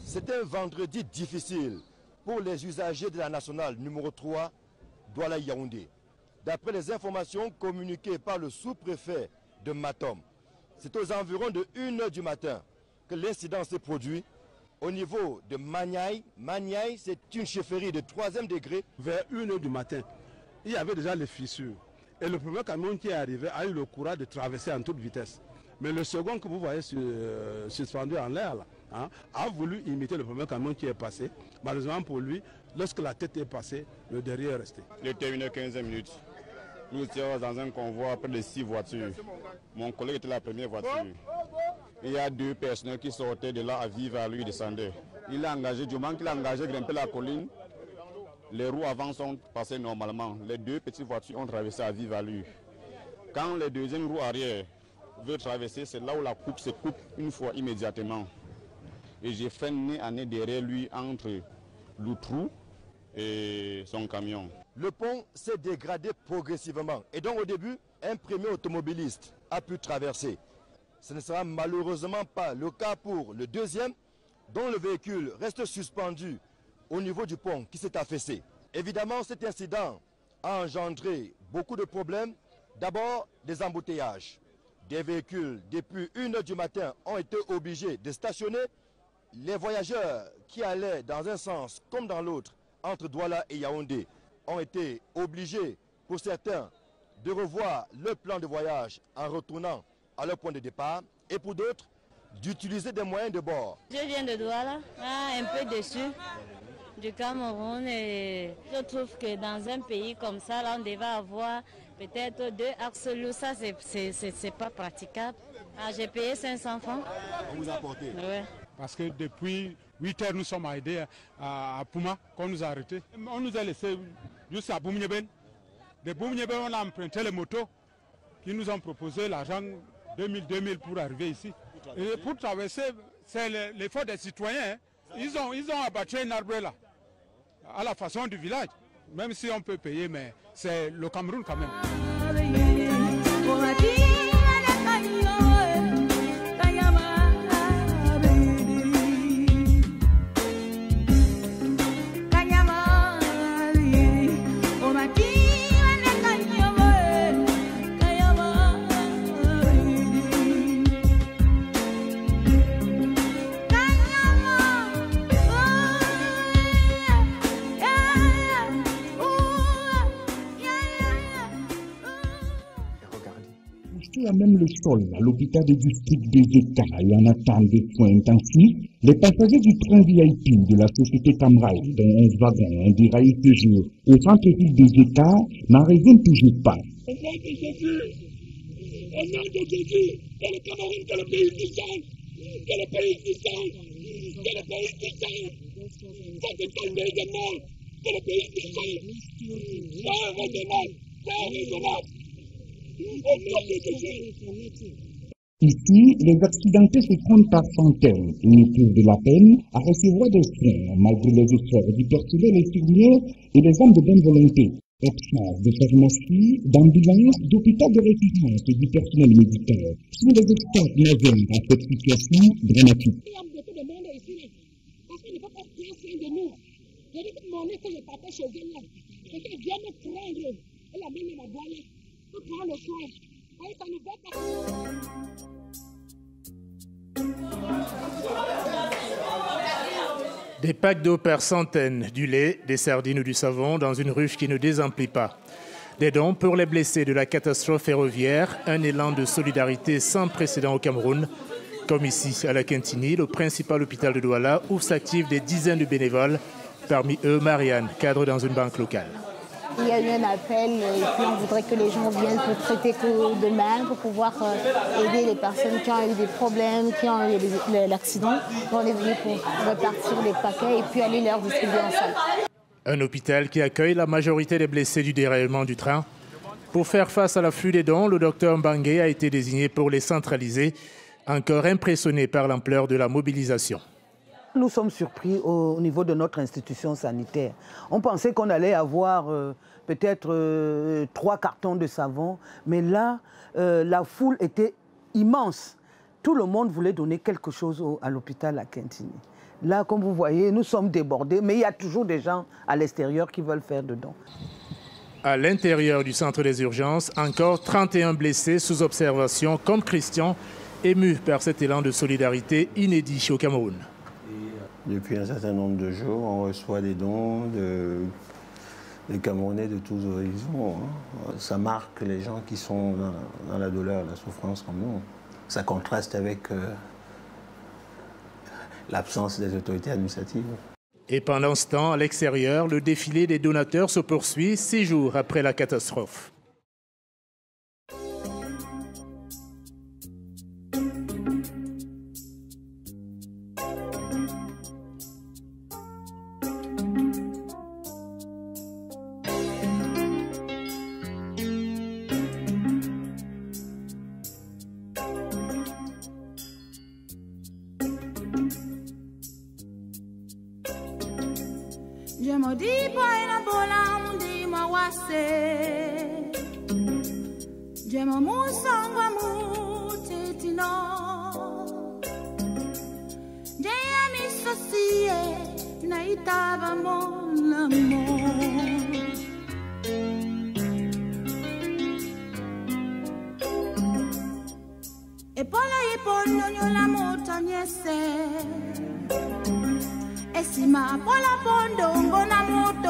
C'était un vendredi difficile pour les usagers de la nationale numéro 3, Douala-Yaoundé. D'après les informations communiquées par le sous-préfet de Matom, c'est aux environs de 1 h du matin que l'incident s'est produit au niveau de Maniaï. Maniaï, c'est une chefferie de 3e degré. Vers 1 h du matin, il y avait déjà les fissures. Et le premier camion qui est arrivé a eu le courage de traverser en toute vitesse. Mais le second que vous voyez suspendu en l'air, a voulu imiter le premier camion qui est passé. Malheureusement pour lui, lorsque la tête est passée, le derrière est resté. Il était 1 h 15 minutes. Nous étions dans un convoi près de 6 voitures. Mon collègue était la première voiture. Il y a 2 personnels qui sortaient de là à vivre à lui descendaient. Il a engagé, du moment qu'il a engagé grimper la colline, les roues avant sont passées normalement. Les 2 petites voitures ont traversé à vivre à lui. Quand les deuxièmes roues arrière veut traverser, c'est là où la coupe se coupe une fois immédiatement. Et j'ai freiné à nez derrière lui entre l'outrou et son camion. Le pont s'est dégradé progressivement. Et donc au début, un premier automobiliste a pu traverser. Ce ne sera malheureusement pas le cas pour le deuxième, dont le véhicule reste suspendu au niveau du pont qui s'est affaissé. Évidemment, cet incident a engendré beaucoup de problèmes. D'abord, des embouteillages. Des véhicules, depuis 1 h du matin, ont été obligés de stationner. Les voyageurs qui allaient dans un sens comme dans l'autre, entre Douala et Yaoundé, ont été obligés, pour certains, de revoir leur plan de voyage en retournant à leur point de départ, et pour d'autres, d'utiliser des moyens de bord. Je viens de Douala, un peu déçu du Cameroun, et je trouve que dans un pays comme ça, là, on devait avoir peut-être 2 axes lourds. Ça, c'est pas praticable. J'ai payé 500 francs. On vous a apporté? Ouais. Parce que depuis 8 h, nous sommes aidés à Pouma, qu'on nous a arrêtés. On nous a laissés jusqu'à Boumnieben. De Boumnieben, on a emprunté les motos qui nous ont proposé l'argent 2000 pour arriver ici. Et pour traverser, c'est l'effort des citoyens. Ils ont abattu un arbre là, à la façon du village. Même si on peut payer, mais c'est le Cameroun quand même. À même le sol à l'hôpital du district des États et en attente des soins intensifs, les passagers du train VIP de la société Camrail, dont 11 wagons ont déraillé ce jour au centre-ville des États, n'en reviennent toujours pas. Au nom de Jésus, que le Cameroun, que le pays du sang, que le pays du sang, que le pays du sang, ça se calme également, que le pays du sang, soit raisonnable, soit raisonnable. Ici, les accidentés se comptent par centaines et ils trouvent de la peine à recevoir des soins malgré les efforts du personnel infirmier et des hommes de bonne volonté. Absence de pharmacie, d'ambulance, d'hôpital de référence et du personnel médical sont les obstacles majeurs à cette situation dramatique. Il y a beaucoup de monde ici, parce qu'on ne peut pas prendre soin de nous. J'ai dit que mon nez que je partais chez eux là, quelqu'un vient me prendre et la main m'a voilé. Prends le soin. Ça ne va pas. Des packs d'eau par centaines, du lait, des sardines ou du savon dans une ruche qui ne désemplit pas. Des dons pour les blessés de la catastrophe ferroviaire, un élan de solidarité sans précédent au Cameroun. Comme ici à la Quintini, le principal hôpital de Douala, où s'activent des dizaines de bénévoles, parmi eux Marianne, cadre dans une banque locale. Il y a eu un appel et puis on voudrait que les gens viennent pour traiter que demain, pour pouvoir aider les personnes qui ont eu des problèmes, qui ont eu l'accident. On est venu pour repartir les paquets et puis aller leur distribuer en salle. Un hôpital qui accueille la majorité des blessés du déraillement du train. Pour faire face à l'afflux des dons, le docteur Mbangué a été désigné pour les centraliser, encore impressionné par l'ampleur de la mobilisation. Nous sommes surpris au niveau de notre institution sanitaire. On pensait qu'on allait avoir peut-être 3 cartons de savon, mais là, la foule était immense. Tout le monde voulait donner quelque chose à l'hôpital à Kintini. Là, comme vous voyez, nous sommes débordés, mais il y a toujours des gens à l'extérieur qui veulent faire dedans. À l'intérieur du centre des urgences, encore 31 blessés sous observation, comme Christian, ému par cet élan de solidarité inédit au Cameroun. Depuis un certain nombre de jours, on reçoit des dons des Camerounais de tous horizons. Ça marque les gens qui sont dans la douleur, la souffrance comme nous. Ça contraste avec l'absence des autorités administratives. Et pendant ce temps, à l'extérieur, le défilé des donateurs se poursuit 6 jours après la catastrophe. Esima pola pondo ngona moto